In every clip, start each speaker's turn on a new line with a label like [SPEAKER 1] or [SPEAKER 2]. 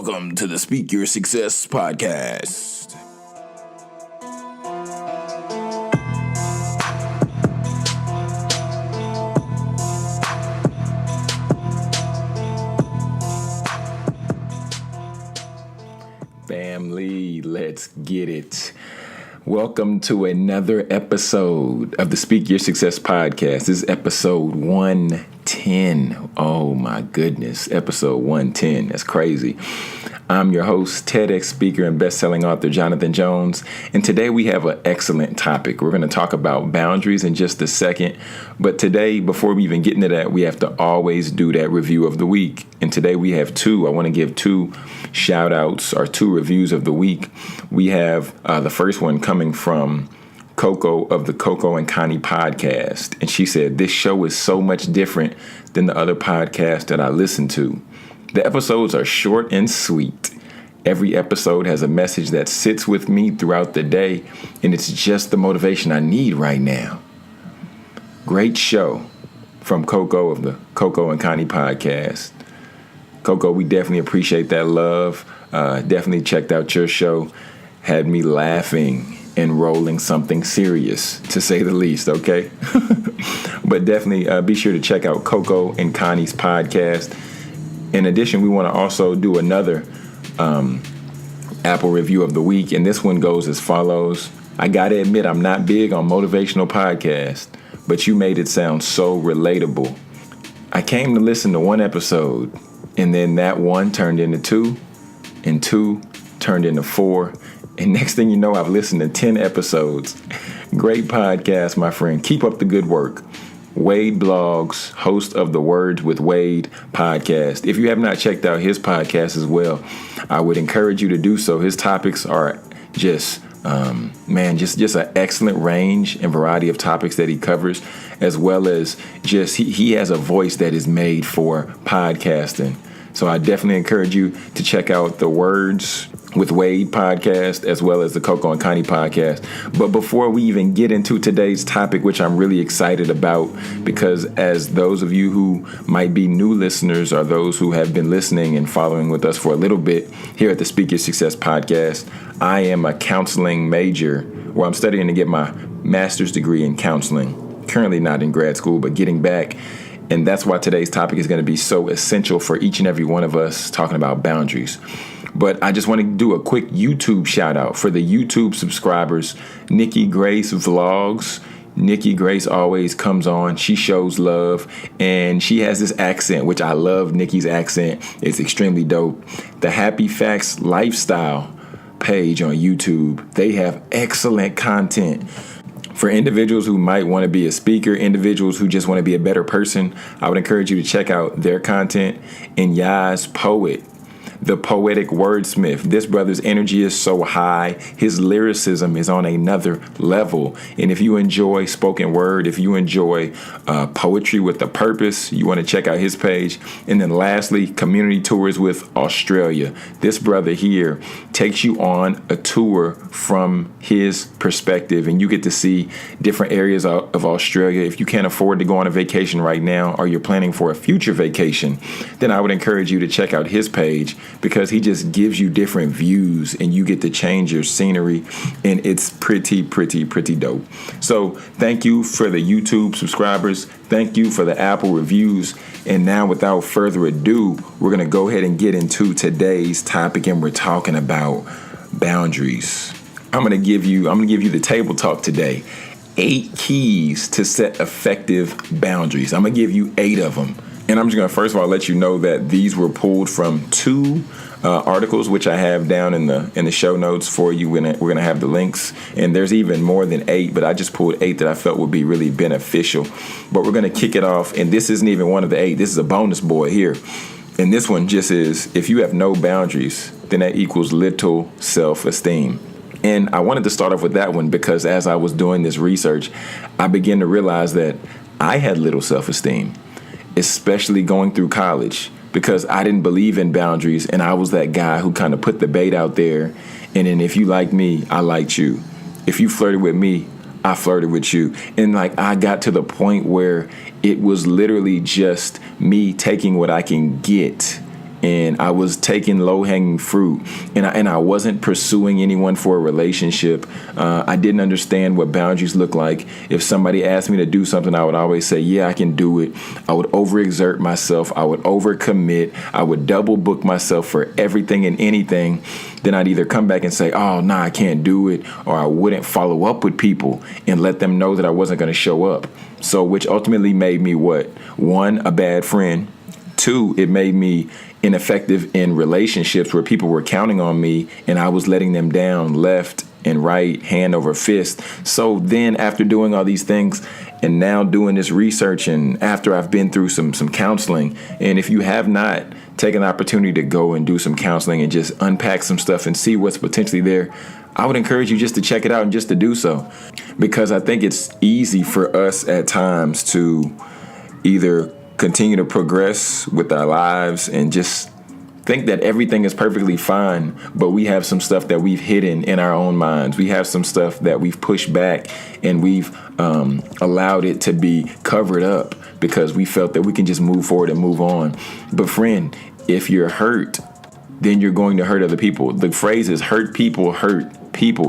[SPEAKER 1] Welcome to the Speak Your Success podcast. Family, let's get it. Welcome to another episode of the Speak Your Success podcast. This is episode 110. Oh my goodness, episode 110. That's crazy. I'm your host, TEDx speaker and best-selling author Jonathan Jones, and today we have an excellent topic. We're going to talk about boundaries in just a second, but today, before we even get into that, we have to always do that review of the week, and today we have two. I want to give two shout-outs or two reviews of the week. We have the first one coming from Coco of the Coco and Connie podcast, and she said, "This show is so much different than the other podcasts that I listen to. The episodes are short and sweet. Every episode has a message that sits with me throughout the day, and it's just the motivation I need right now." Great show from Coco of the Coco and Connie podcast. Coco, we definitely appreciate that love. Definitely checked out your show. Had me laughing and rolling something serious, to say the least, okay? But definitely be sure to check out Coco and Connie's podcast. In addition, we want to also do another Apple review of the week, and this one goes as follows. I got to admit, I'm not big on motivational podcasts, but you made it sound so relatable. I came to listen to one episode, and then that one turned into two, and two turned into four, and next thing you know, I've listened to 10 episodes. Great podcast, my friend. Keep up the good work. Wade Blogs, host of the Words with Wade podcast. If you have not checked out his podcast as well, I would encourage you to do so. His topics are just an excellent range and variety of topics that he covers, as well as just he has a voice that is made for podcasting. So I definitely encourage you to check out the Words with Wade podcast, as well as the Coco and Connie podcast. But before we even get into today's topic, which I'm really excited about, because as those of you who might be new listeners or those who have been listening and following with us for a little bit here at the Speak Your Success podcast, I am a counseling major, where I'm studying to get my master's degree in counseling. Currently not in grad school, but getting back. And that's why today's topic is going to be so essential for each and every one of us, talking about boundaries. But I just want to do a quick YouTube shout out for the YouTube subscribers. Nikki Grace Vlogs. Nikki Grace always comes on. She shows love, and she has this accent, which I love. Nikki's accent. It's extremely dope. The Happy Facts Lifestyle page on YouTube. They have excellent content. For individuals who might want to be a speaker, individuals who just want to be a better person, I would encourage you to check out their content. And Yaz Poet, the poetic wordsmith. This brother's energy is so high. His lyricism is on another level. And if you enjoy spoken word, if you enjoy poetry with a purpose, you want to check out his page. And then lastly, Community Tours with Australia. This brother here takes you on a tour from his perspective, and you get to see different areas of Australia. If you can't afford to go on a vacation right now, or you're planning for a future vacation, then I would encourage you to check out his page, because he just gives you different views and you get to change your scenery, and it's pretty dope. So thank you for the YouTube subscribers. Thank you for the Apple reviews. And now, without further ado, we're going to go ahead and get into today's topic, and we're talking about boundaries. I'm going to give you the table talk today. 8 keys to set effective boundaries. I'm going to give you 8 of them. And I'm just going to first of all let you know that these were pulled from 2 articles, which I have down in the show notes for you. We're going to have the links, and there's even more than 8, but I just pulled 8 that I felt would be really beneficial. But we're going to kick it off, and this isn't even one of the 8. This is a bonus boy here. And this one just is, if you have no boundaries, then that equals little self-esteem. And I wanted to start off with that one because as I was doing this research, I began to realize that I had little self-esteem, especially going through college, because I didn't believe in boundaries, and I was that guy who kind of put the bait out there, and then if you liked me, I liked you. If you flirted with me, I flirted with you. And I got to the point where it was literally just me taking what I can get and I was taking low-hanging fruit, and I wasn't pursuing anyone for a relationship. I didn't understand what boundaries look like. If somebody asked me to do something, I would always say, yeah, I can do it. I would overexert myself. I would overcommit. I would double book myself for everything and anything. Then I'd either come back and say, oh, nah, I can't do it, or I wouldn't follow up with people and let them know that I wasn't going to show up. So which ultimately made me what? 1, a bad friend. 2, it made me ineffective in relationships where people were counting on me and I was letting them down left and right, hand over fist. So then after doing all these things and now doing this research, and after I've been through some counseling, and if you have not taken the opportunity to go and do some counseling and just unpack some stuff and see what's potentially there, I would encourage you just to check it out and just to do so, because I think it's easy for us at times to either continue to progress with our lives and just think that everything is perfectly fine, but we have some stuff that we've hidden in our own minds. We have some stuff that we've pushed back and we've allowed it to be covered up because we felt that we can just move forward and move on. But friend, if you're hurt, then you're going to hurt other people. The phrase is hurt people,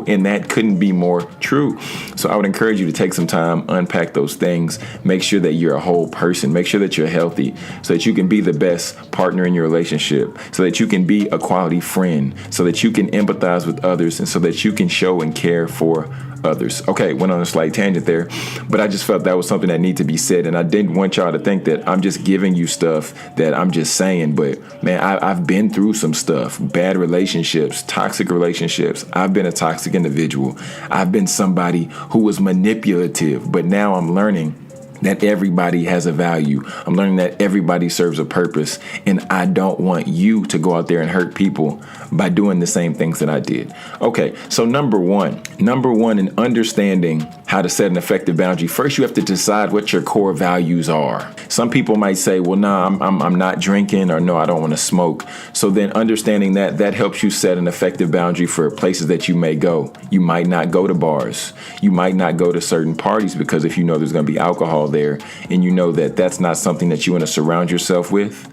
[SPEAKER 1] and that couldn't be more true. So I would encourage you to take some time, unpack those things, make sure that you're a whole person, make sure that you're healthy so that you can be the best partner in your relationship, so that you can be a quality friend, so that you can empathize with others, and so that you can show and care for others. Okay, went on a slight tangent there, but I just felt that was something that needed to be said, and I didn't want y'all to think that I'm just giving you stuff that I'm just saying, but man, I've been through some stuff, bad relationships, toxic relationships. I've been a toxic individual. I've been somebody who was manipulative, but now I'm learning that everybody has a value. I'm learning that everybody serves a purpose, and I don't want you to go out there and hurt people by doing the same things that I did. Okay, so number one in understanding how to set an effective boundary, first you have to decide what your core values are. Some people might say, well, nah, I'm not drinking, or no, I don't want to smoke. So then understanding that helps you set an effective boundary for places that you may go. You might not go to bars. You might not go to certain parties because if you know there's going to be alcohol there and you know that that's not something that you want to surround yourself with,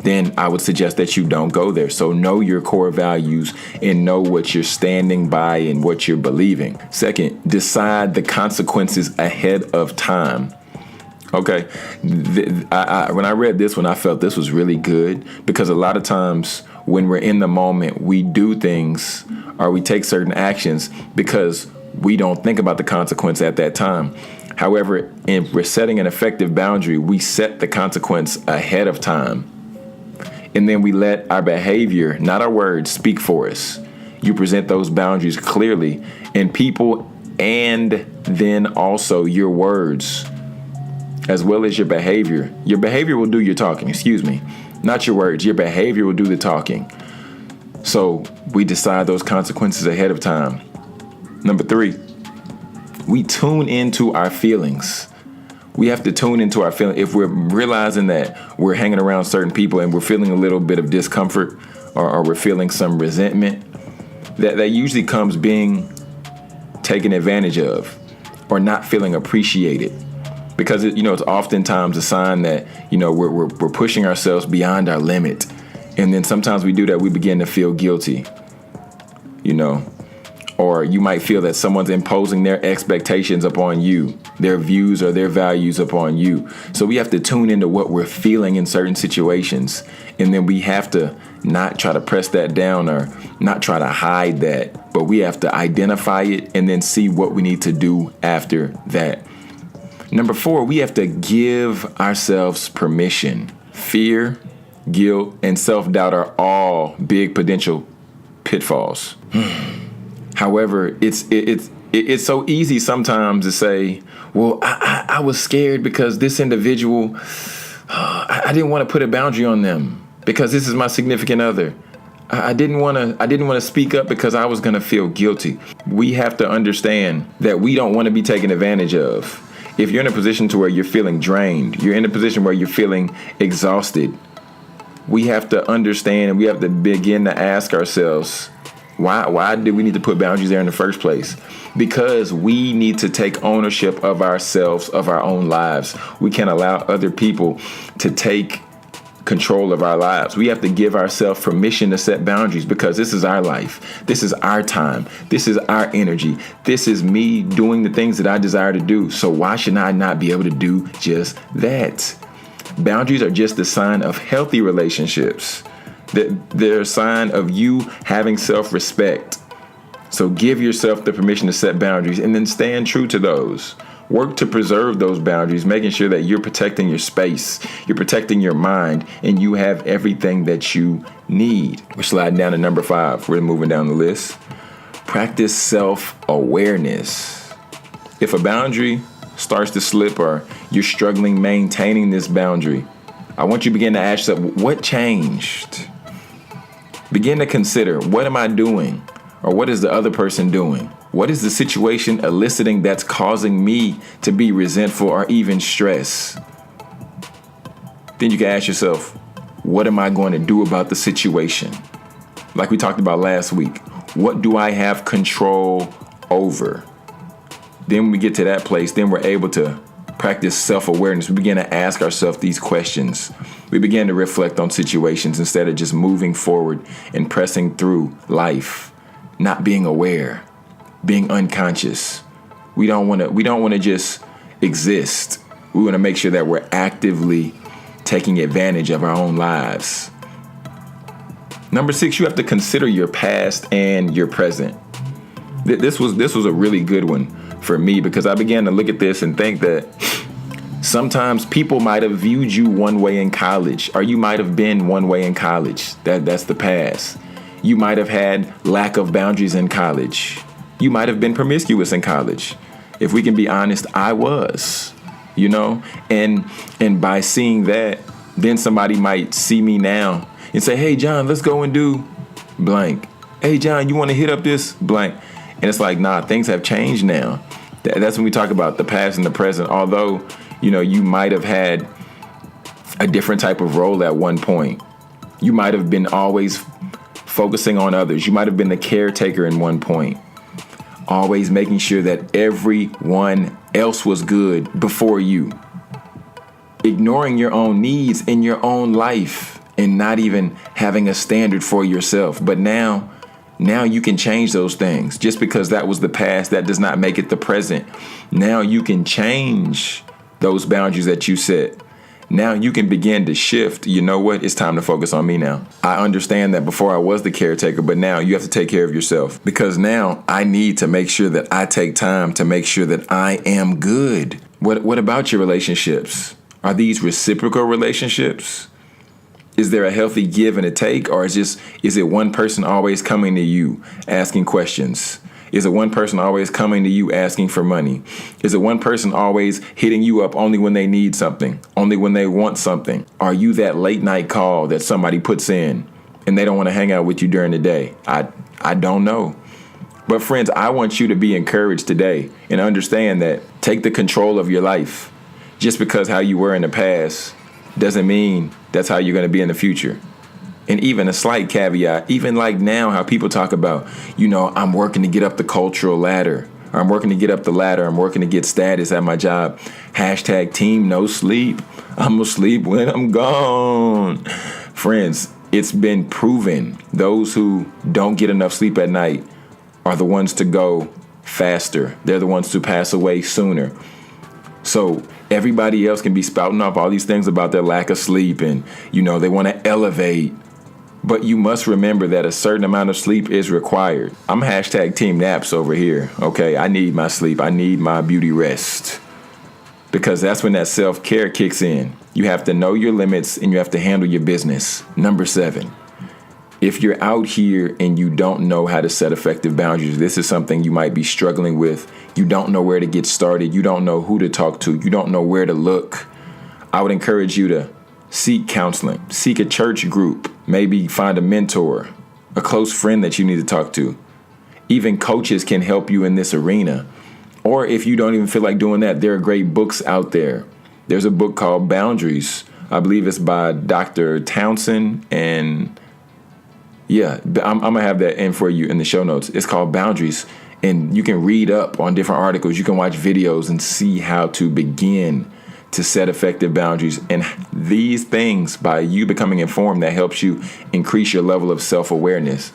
[SPEAKER 1] then I would suggest that you don't go there. So know your core values and know what you're standing by and what you're believing. Second, decide the consequences ahead of time. Okay, when I read this one, I felt this was really good because a lot of times when we're in the moment, we do things or we take certain actions because we don't think about the consequence at that time. However, if we're setting an effective boundary, we set the consequence ahead of time. And then we let our behavior, not our words, speak for us. You present those boundaries clearly, and people, and then also your words, as well as your behavior. Your behavior will do your talking, not your words. Your behavior will do the talking. So we decide those consequences ahead of time. Number 3, we tune into our feelings. We have to tune into our feelings. If we're realizing that we're hanging around certain people and we're feeling a little bit of discomfort or we're feeling some resentment, that usually comes being taken advantage of or not feeling appreciated. Because it's oftentimes a sign that we're pushing ourselves beyond our limit, and then sometimes we do that. We begin to feel guilty, or you might feel that someone's imposing their expectations upon you, their views or their values upon you. So we have to tune into what we're feeling in certain situations, and then we have to not try to press that down or not try to hide that, but we have to identify it and then see what we need to do after that. Number 4, we have to give ourselves permission. Fear, guilt, and self-doubt are all big potential pitfalls. However, it's so easy sometimes to say, well, I was scared because this individual, I didn't want to put a boundary on them because this is my significant other. I didn't want to speak up because I was going to feel guilty. We have to understand that we don't want to be taken advantage of. If you're in a position to where you're feeling drained, you're in a position where you're feeling exhausted, we have to understand and we have to begin to ask ourselves, why do we need to put boundaries there in the first place? Because we need to take ownership of ourselves, of our own lives. We can't allow other people to take control of our lives. We have to give ourselves permission to set boundaries because this is our life. This is our time. This is our energy. This is me doing the things that I desire to do. So why should I not be able to do just that? Boundaries are just a sign of healthy relationships. They're a sign of you having self-respect. So give yourself the permission to set boundaries and then stand true to those. Work to preserve those boundaries, making sure that you're protecting your space, you're protecting your mind, and you have everything that you need. We're sliding down to number 5. We're moving down the list. Practice self-awareness. If a boundary starts to slip or you're struggling maintaining this boundary, I want you to begin to ask yourself, what changed? Begin to consider, what am I doing? Or what is the other person doing? What is the situation eliciting that's causing me to be resentful or even stressed? Then you can ask yourself, what am I going to do about the situation? Like we talked about last week, what do I have control over? Then when we get to that place, then we're able to practice self-awareness. We begin to ask ourselves these questions. We begin to reflect on situations instead of just moving forward and pressing through life, not being aware, being unconscious. We don't want to just exist. We want to make sure that we're actively taking advantage of our own lives. Number 6, you have to consider your past and your present. This was a really good one for me because I began to look at this and think that sometimes people might have viewed you one way in college, or you might have been one way in college. That's the past. You might have had lack of boundaries in college. You might have been promiscuous in college. If we can be honest, I was, and by seeing that, then somebody might see me now and say, hey, John, let's go and do blank. Hey, John, you want to hit up this blank? And it's like, nah, things have changed now. That's when we talk about the past and the present. Although, you might have had a different type of role at one point. You might have been always focusing on others. You might have been the caretaker in one point. Always making sure that everyone else was good before you. Ignoring your own needs in your own life and not even having a standard for yourself. But now you can change those things. Just because that was the past, that does not make it the present. Now you can change those boundaries that you set. Now you can begin to shift. You know what? It's time to focus on me now. I understand that before I was the caretaker, but now you have to take care of yourself, because now I need to make sure that I take time to make sure that I am good. What about your relationships? Are these reciprocal relationships? Is there a healthy give and a take, or is it one person always coming to you asking questions? Is it one person always coming to you asking for money? Is it one person always hitting you up only when they need something, only when they want something? Are you that late night call that somebody puts in and they don't want to hang out with you during the day? I don't know. But friends, I want you to be encouraged today and understand that take the control of your life. Just because how you were in the past doesn't mean that's how you're going to be in the future. And even a slight caveat, even like now, how people talk about, I'm working to get up the cultural ladder. Or I'm working to get up the ladder. I'm working to get status at my job. # team no sleep. I'm going to sleep when I'm gone. Friends, it's been proven those who don't get enough sleep at night are the ones to go faster. They're the ones to pass away sooner. So everybody else can be spouting off all these things about their lack of sleep and, they want to elevate. But you must remember that a certain amount of sleep is required. I'm # team naps over here. Okay, I need my sleep. I need my beauty rest. Because that's when that self-care kicks in. You have to know your limits and you have to handle your business. Number 7, if you're out here and you don't know how to set effective boundaries, this is something you might be struggling with. You don't know where to get started. You don't know who to talk to. You don't know where to look. I would encourage you to seek counseling, seek a church group, maybe find a mentor, a close friend that you need to talk to. Even coaches can help you in this arena. Or if you don't even feel like doing that, there are great books out there. There's a book called Boundaries. I believe it's by Dr. Townsend. And yeah, I'm going to have that in for you in the show notes. It's called Boundaries. And you can read up on different articles. You can watch videos and see how to begin to set effective boundaries. And these things, by you becoming informed, that helps you increase your level of self-awareness.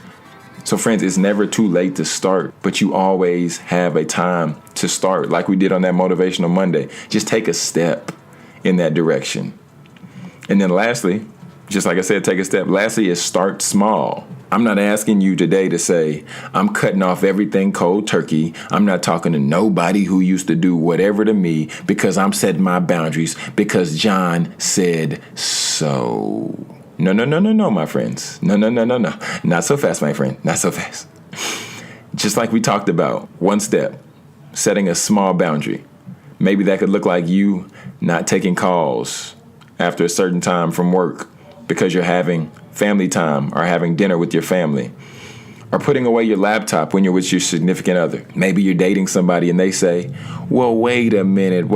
[SPEAKER 1] So friends, it's never too late to start, but you always have a time to start. Like we did on that Motivational Monday. Just take a step in that direction. And then lastly, just like I said, take a step. Lastly is start small. I'm not asking you today to say, I'm cutting off everything cold turkey. I'm not talking to nobody who used to do whatever to me because I'm setting my boundaries because John said so. No, my friends. No. Not so fast, my friend. Not so fast. Just like we talked about, one step, setting a small boundary. Maybe that could look like you not taking calls after a certain time from work because you're having family time or having dinner with your family, or putting away your laptop when you're with your significant other. Maybe you're dating somebody and they say, well, wait a minute.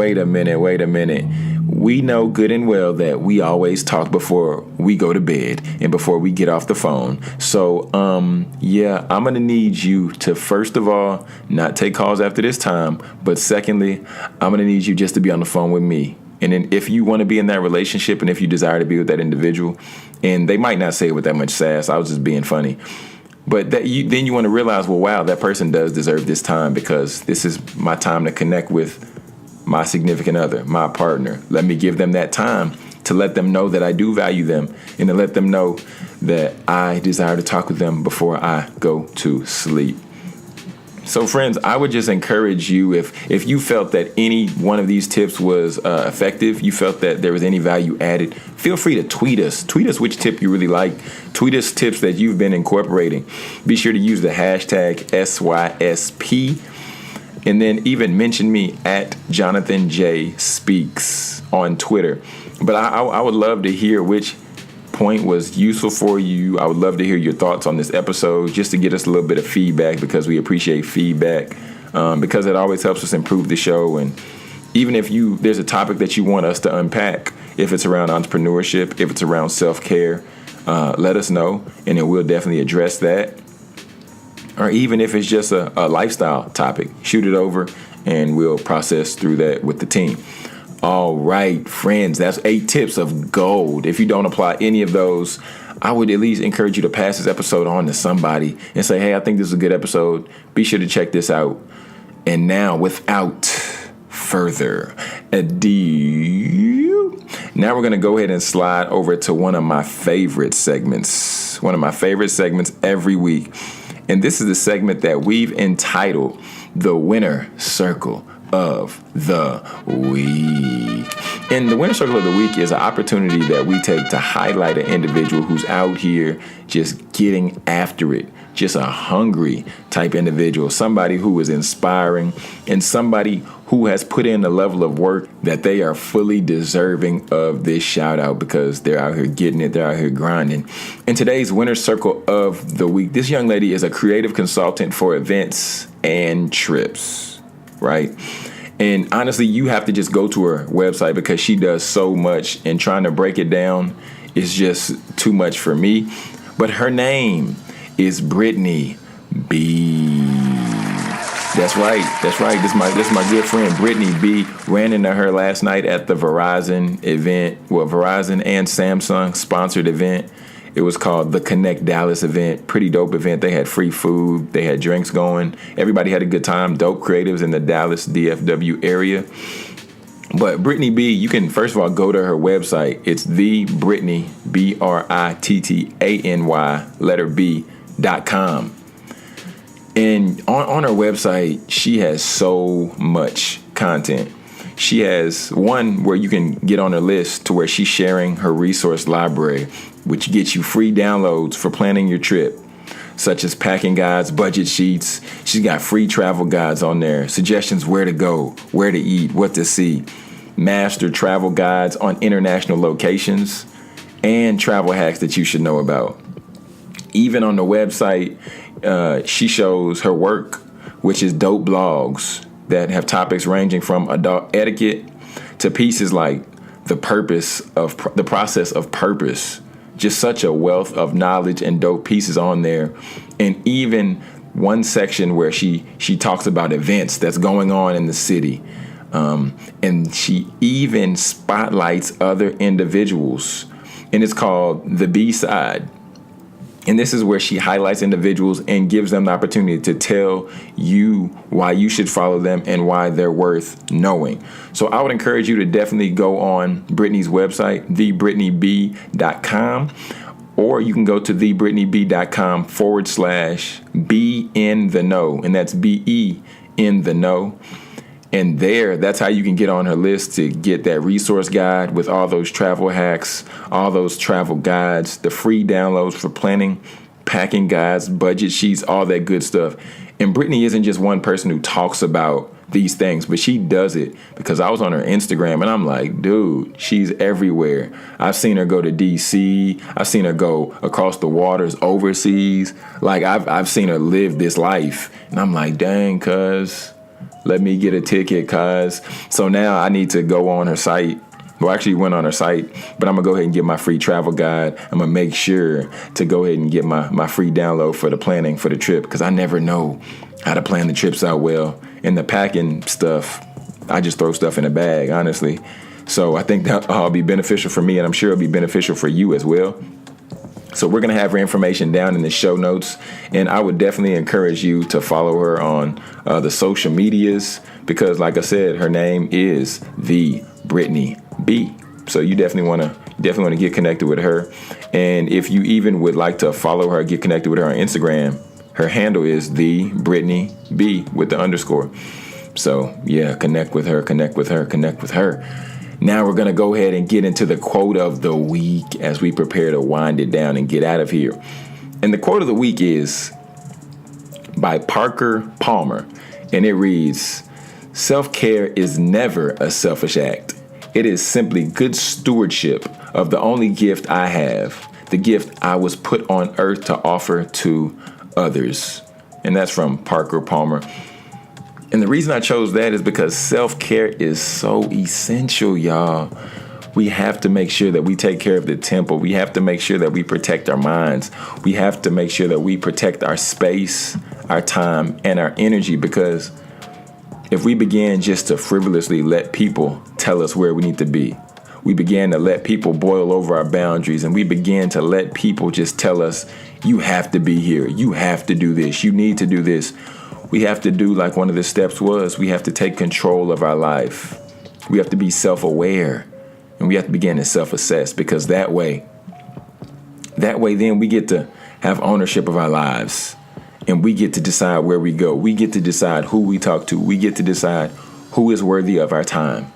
[SPEAKER 1] We know good and well that we always talk before we go to bed and before we get off the phone. So, I'm going to need you to, first of all, not take calls after this time. But secondly, I'm going to need you just to be on the phone with me. And then if you want to be in that relationship and if you desire to be with that individual, and they might not say it with that much sass, I was just being funny. But then you want to realize, well, wow, that person does deserve this time because this is my time to connect with my significant other, my partner. Let me give them that time to let them know that I do value them and to let them know that I desire to talk with them before I go to sleep. So friends, I would just encourage you, if you felt that any one of these tips was effective, you felt that there was any value added, feel free to tweet us. Tweet us which tip you really like. Tweet us tips that you've been incorporating. Be sure to use the hashtag SYSP. And then even mention me at Jonathan J. Speaks on Twitter. But I would love to hear which point was useful for you. I would love to hear your thoughts on this episode just to get us a little bit of feedback because we appreciate feedback because it always helps us improve the show. And even if there's a topic that you want us to unpack, if it's around entrepreneurship, if it's around self-care, let us know and then we'll definitely address that. Or even if it's just a lifestyle topic, shoot it over and we'll process through that with the team. All right, friends, that's 8 tips of gold. If you don't apply any of those, I would at least encourage you to pass this episode on to somebody and say, hey, I think this is a good episode. Be sure to check this out. And now, without further ado, now we're going to go ahead and slide over to one of my favorite segments every week. And this is the segment that we've entitled The Winner Circle of the Week. And the Winner Circle of the Week is an opportunity that we take to highlight an individual who's out here just getting after it, just a hungry type individual, somebody who is inspiring and somebody who has put in a level of work that they are fully deserving of this shout out because they're out here getting it, they're out here grinding. In today's Winner Circle of the Week, this young lady is a creative consultant for events and trips, right? And honestly, you have to just go to her website because she does so much, and trying to break it down is just too much for me. But her name is Brittany B. That's right. This is my good friend Brittany B. Ran into her last night at the Verizon event. Well, Verizon and Samsung sponsored event. It was called the Connect Dallas event. Pretty dope event. They had free food. They had drinks going. Everybody had a good time. Dope creatives in the Dallas DFW area. But Brittany B, you can first of all go to her website. It's the Brittany, BRITTANY, And on her website, she has so much content. She has one where you can get on her list to where she's sharing her resource library, which gets you free downloads for planning your trip, such as packing guides, budget sheets. She's got free travel guides on there, suggestions where to go, where to eat, what to see, master travel guides on international locations, and travel hacks that you should know about. Even on the website, she shows her work, which is dope blogs that have topics ranging from adult etiquette to pieces like the process of purpose. Just such a wealth of knowledge and dope pieces on there. And even one section where she talks about events that's going on in the city. And she even spotlights other individuals. And it's called The B-Side. And this is where she highlights individuals and gives them the opportunity to tell you why you should follow them and why they're worth knowing. So I would encourage you to definitely go on Brittany's website, thebrittaneyb.com, or you can go to thebrittaneyb.com/be in the know. And that's BE in the know. And that's how you can get on her list to get that resource guide with all those travel hacks, all those travel guides, the free downloads for planning, packing guides, budget sheets, all that good stuff. And Brittany isn't just one person who talks about these things, but she does it, because I was on her Instagram and I'm like, dude, she's everywhere. I've seen her go to DC. I've seen her go across the waters overseas. Like I've seen her live this life. And I'm like, dang, cuz. Let me get a ticket, cuz. So now I need to go on her site. Well, I actually went on her site, but I'm going to go ahead and get my free travel guide. I'm going to make sure to go ahead and get my free download for the planning for the trip, because I never know how to plan the trips out well. And the packing stuff, I just throw stuff in a bag, honestly. So I think that'll be beneficial for me, and I'm sure it'll be beneficial for you as well. So we're going to have her information down in the show notes, and I would definitely encourage you to follow her on the social medias, because like I said, her name is The Brittany B. So you definitely want to get connected with her. And if you even would like to follow her, get connected with her on Instagram, her handle is The Brittany B with the underscore. So yeah, connect with her. Now we're going to go ahead and get into the quote of the week as we prepare to wind it down and get out of here. And the quote of the week is by Parker Palmer, and it reads, "Self-care is never a selfish act. It is simply good stewardship of the only gift I have, the gift I was put on earth to offer to others." And that's from Parker Palmer. And the reason I chose that is because self-care is so essential, y'all. We have to make sure that we take care of the temple. We have to make sure that we protect our minds. We have to make sure that we protect our space, our time, and our energy, because if we begin just to frivolously let people tell us where we need to be, we began to let people boil over our boundaries, and we began to let people just tell us, you have to be here, you have to do this, you need to do this. We have to do like one of the steps was, we have to take control of our life. We have to be self-aware, and we have to begin to self-assess, because that way then we get to have ownership of our lives, and we get to decide where we go. We get to decide who we talk to. We get to decide who is worthy of our time.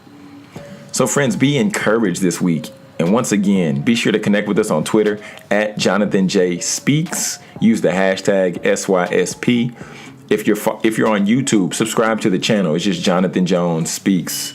[SPEAKER 1] So friends, be encouraged this week. And once again, be sure to connect with us on Twitter at Jonathan J Speaks. Use the hashtag SYSP. If you're on YouTube, subscribe to the channel. It's just Jonathan Jones Speaks.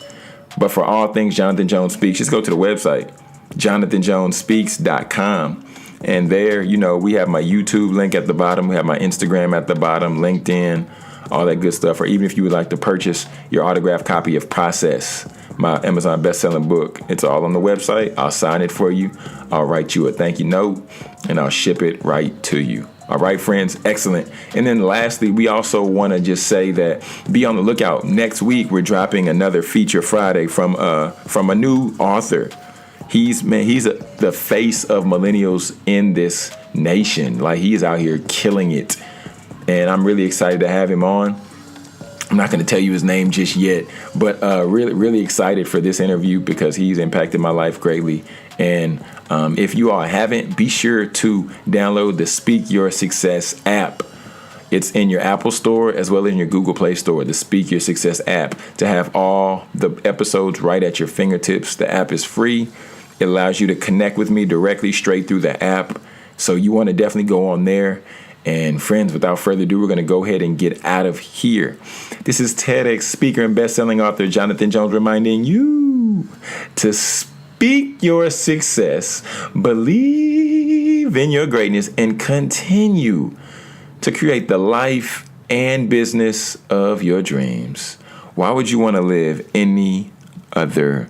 [SPEAKER 1] But for all things Jonathan Jones Speaks, just go to the website, jonathanjonespeaks.com. And there, we have my YouTube link at the bottom. We have my Instagram at the bottom, LinkedIn, all that good stuff. Or even if you would like to purchase your autographed copy of Process, my Amazon best-selling book, it's all on the website. I'll sign it for you. I'll write you a thank you note, and I'll ship it right to you. All right, friends. Excellent. And then lastly, we also want to just say that be on the lookout. Next week, we're dropping another Feature Friday from a new author. He's the face of millennials in this nation. Like, he is out here killing it. And I'm really excited to have him on. I'm not going to tell you his name just yet, but really, really excited for this interview, because he's impacted my life greatly. And if you all haven't, be sure to download the Speak Your Success app. It's in your Apple Store as well as in your Google Play Store, the Speak Your Success app, to have all the episodes right at your fingertips. The app is free. It allows you to connect with me directly straight through the app. So you want to definitely go on there. And friends, without further ado, we're going to go ahead and get out of here. This is TEDx speaker and best-selling author Jonathan Jones reminding you to speak your success, believe in your greatness, and continue to create the life and business of your dreams. Why would you want to live any other